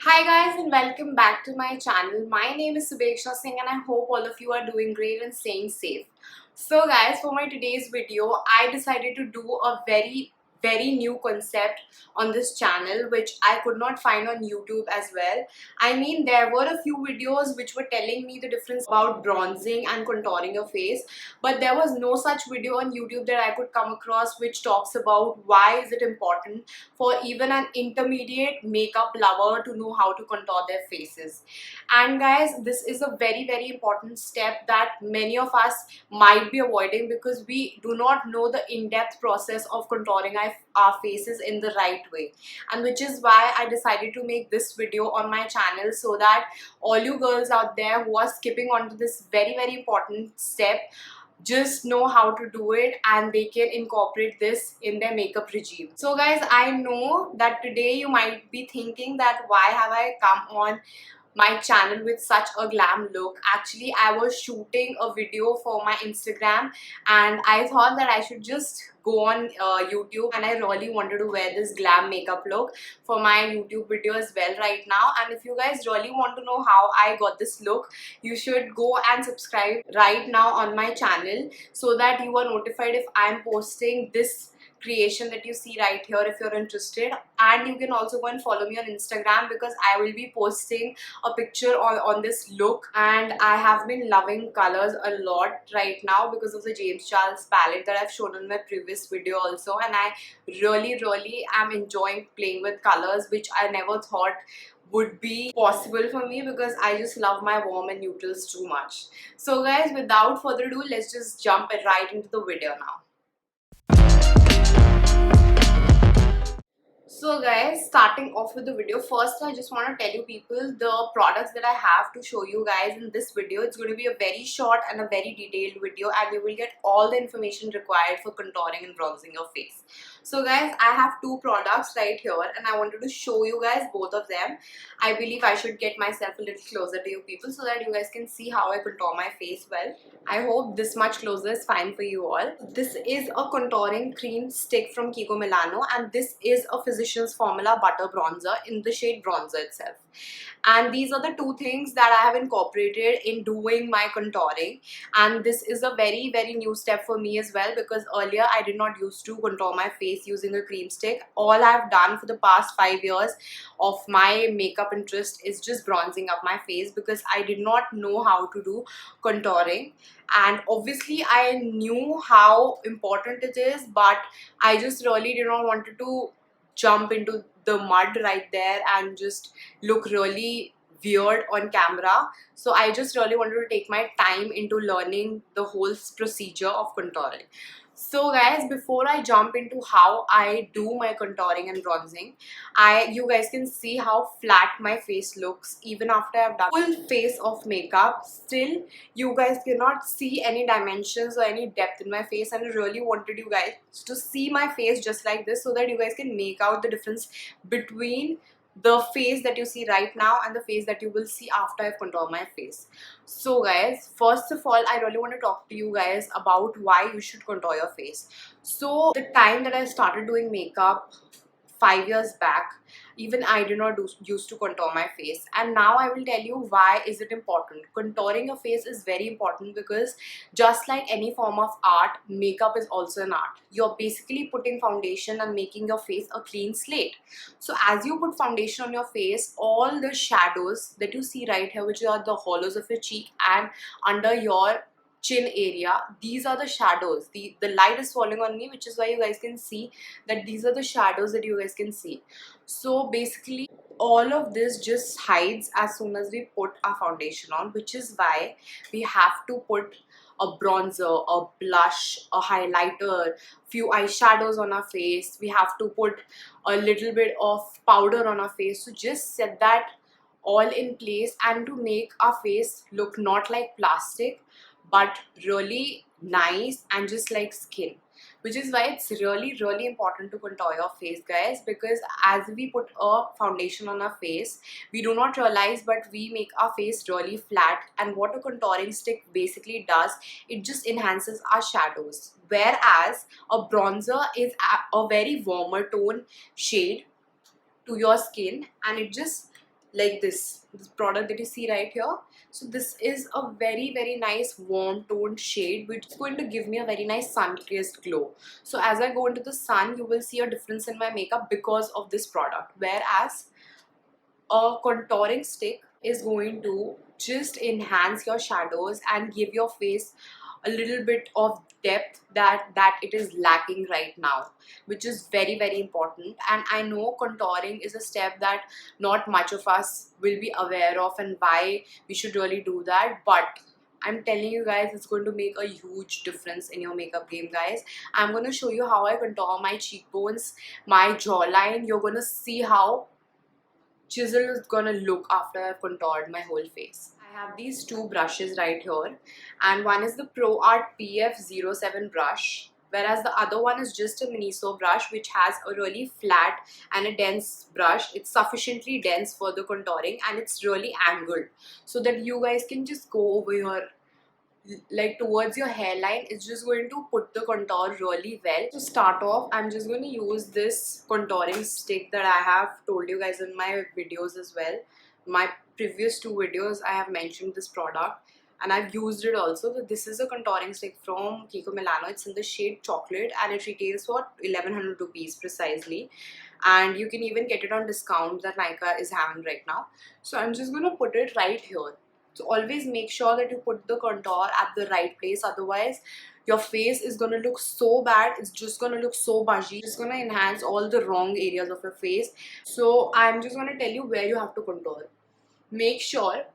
Hi guys and welcome back to my channel. My name is Shubheksha Singh and I hope all of you are doing great and staying safe. So guys, for my today's video, I decided to do a very new concept on this channel which I could not find on YouTube as well. I mean, there were a few videos which were telling me the difference about bronzing and contouring your face, but there was no such video on YouTube that I could come across which talks about why is it important for even an intermediate makeup lover to know how to contour their faces. And guys, this is a very important step that many of us might be avoiding because we do not know the in-depth process of contouring our faces in the right way, and which is why I decided to make this video on my channel so that all you girls out there who are skipping onto this very important step just know how to do it and they can incorporate this in their makeup regime. So guys, I know that today you might be thinking that why have I come on my channel with such a glam look. Actually, I was shooting a video for my Instagram and I thought that I should just go on YouTube, and I really wanted to wear this glam makeup look for my YouTube video as well right now. And if you guys really want to know how I got this look, you should go and subscribe right now on my channel so that you are notified if I am posting this creation that you see right here if you're interested. And you can also go and follow me on Instagram because I will be posting a picture on this look. And I have been loving colors a lot right now because of the James Charles palette that I've shown in my previous video also, and I really am enjoying playing with colors which I never thought would be possible for me because I just love my warm and neutrals too much. So guys, without further ado, let's just jump right into the video now. So guys, starting off with the video, first I just want to tell you people the products that I have to show you guys in this video. It's going to be a very short and a very detailed video, and you will get all the information required for contouring and bronzing your face. So guys, I have two products right here and I wanted to show you guys both of them. I believe I should get myself a little closer to you people so that you guys can see how I contour my face well. I hope this much closer is fine for you all. This is a contouring cream stick from Kiko Milano, and this is a Physicians Formula butter bronzer in the shade bronzer itself. And these are the two things that I have incorporated in doing my contouring, and this is a very new step for me as well because earlier I did not used to contour my face using a cream stick. All I have done for the past 5 years of my makeup interest is just bronzing up my face because I did not know how to do contouring. And obviously I knew how important it is, but I just really did not want to jump into the mud right there and just look really weird on camera. So I just really wanted to take my time into learning the whole procedure of contouring. So guys, before I jump into how I do my contouring and bronzing, you guys can see how flat my face looks even after I've done full face of makeup. Still, you guys cannot see any dimensions or any depth in my face, and I really wanted you guys to see my face just like this so that you guys can make out the difference between the face that you see right now and the face that you will see after I've contoured my face. So guys, first of all, I really want to talk to you guys about why you should contour your face. So the time that I started doing makeup 5 years back, even I did not used to contour my face, and now I will tell you why is it important. Contouring your face is very important because just like any form of art, makeup is also an art. You're basically putting foundation and making your face a clean slate. So as you put foundation on your face, all the shadows that you see right here, which are the hollows of your cheek and under your chin area, these are the shadows. The light is falling on me, which is why you guys can see that these are the shadows that you guys can see. So basically all of this just hides as soon as we put our foundation on, which is why we have to put a bronzer, a blush, a highlighter, few eyeshadows on our face. We have to put a little bit of powder on our face to just set that all in place and to make our face look not like plastic but really nice and just like skin. Which is why it's really important to contour your face, guys, because as we put a foundation on our face, we do not realize but we make our face really flat. And what a contouring stick basically does, it just enhances our shadows, whereas a bronzer is a very warmer tone shade to your skin, and it just like this product that you see right here. So this is a very nice warm toned shade which is going to give me a very nice sun-kissed glow. So as I go into the sun, you will see a difference in my makeup because of this product, whereas a contouring stick is going to just enhance your shadows and give your face a little bit of depth that it is lacking right now, which is very important. And I know contouring is a step that not much of us will be aware of and why we should really do that, but I'm telling you guys, it's going to make a huge difference in your makeup game, guys. I'm going to show you how I contour my cheekbones, my jawline. You're going to see how chisel is gonna look after I've contoured my whole face. I have these two brushes right here, and one is the Pro Art PF07 brush, whereas the other one is just a Miniso brush which has a really flat and a dense brush. It's sufficiently dense for the contouring and it's really angled so that you guys can just go over your like towards your hairline. It's just going to put the contour really well. To start off, I'm just going to use this contouring stick that I have told you guys in my videos as well. My previous two videos I have mentioned this product and I've used it also. So this is a contouring stick from Kiko Milano. It's in the shade chocolate and it retails for 1100 rupees precisely, and you can even get it on discount that Nykaa is having right now. So I'm just going to put it right here. So always make sure that you put the contour at the right place, otherwise your face is gonna look so bad. It's just gonna look so buggy. It's gonna enhance all the wrong areas of your face. So I'm just gonna tell you where you have to contour. Make sure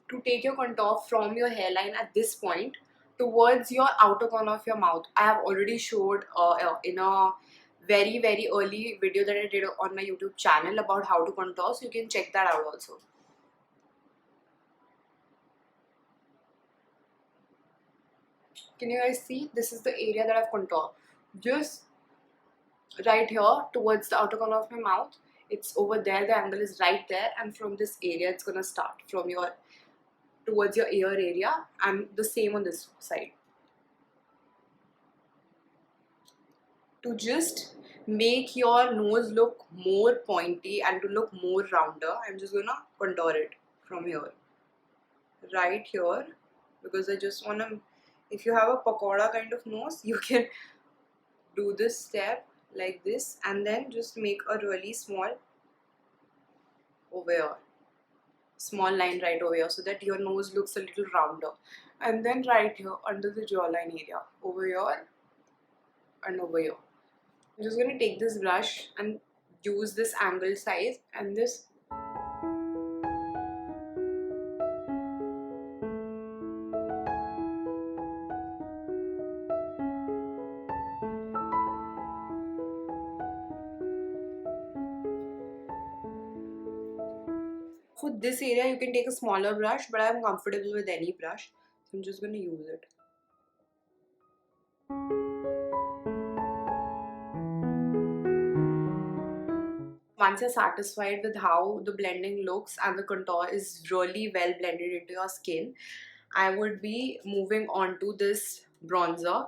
to take your contour from your hairline at this point towards your outer corner of your mouth. I have already showed in a very early video that I did on my YouTube channel about how to contour, so you can check that out also. Can you guys see? This is the area that I've contoured. Just right here towards the outer corner of my mouth. It's over there, the angle is right there, and from this area it's gonna start from your towards your ear area, and the same on this side. To just make your nose look more pointy and to look more rounder, I'm just gonna contour it from here, right here, because I just wanna, if you have a pakoda kind of nose, you can do this step like this and then just make a really small over here, small line right over here, so that your nose looks a little rounder. And then right here under the jawline area, over here and over here. I'm just going to take this brush and use this angle size and this. For this area you can take a smaller brush, but I'm comfortable with any brush, so I'm just going to use it. Once you're satisfied with how the blending looks and the contour is really well blended into your skin, I would be moving on to this bronzer.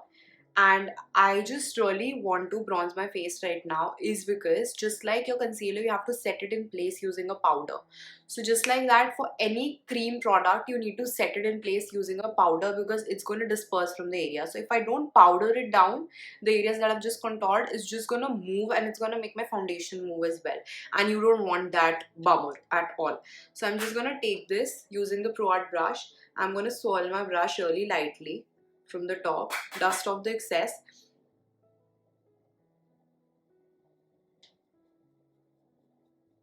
And I just really want to bronze my face right now is because just like your concealer, you have to set it in place using a powder. So just like that, for any cream product you need to set it in place using a powder, because it's going to disperse from the area. So if I don't powder it down, the areas that I've just contoured is just going to move and it's going to make my foundation move as well, and you don't want that bummer at all. So I'm just going to take this using the Pro Art brush. I'm going to swirl my brush really lightly from the top, dust off the excess.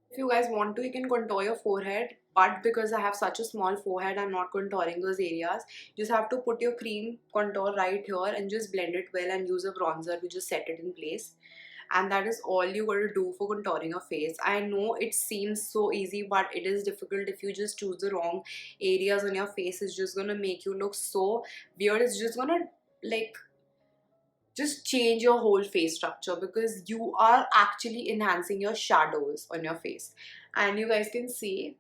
If you guys want to, you can contour your forehead, but because I have such a small forehead, I'm not contouring those areas. You just have to put your cream contour right here and just blend it well and use a bronzer to just set it in place. And that is all you got to do for contouring your face. I know it seems so easy, but it is difficult. If you just choose the wrong areas on your face, it's just gonna make you look so weird. It's just gonna like just change your whole face structure, because you are actually enhancing your shadows on your face. And you guys can see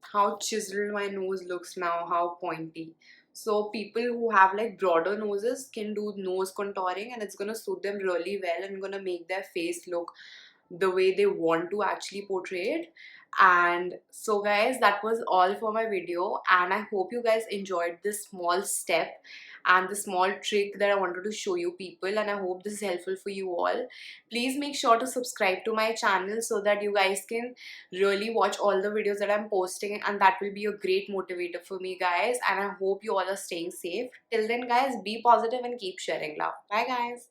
how chiseled my nose looks now, how pointy. So people who have like broader noses can do nose contouring and it's gonna suit them really well and gonna make their face look the way they want to actually portray it. And so guys, that was all for my video, and I hope you guys enjoyed this small step and the small trick that I wanted to show you people, and I hope this is helpful for you all. Please make sure to subscribe to my channel so that you guys can really watch all the videos that I'm posting, and that will be a great motivator for me guys. And I hope you all are staying safe. Till then guys, be positive and keep sharing love. Bye guys.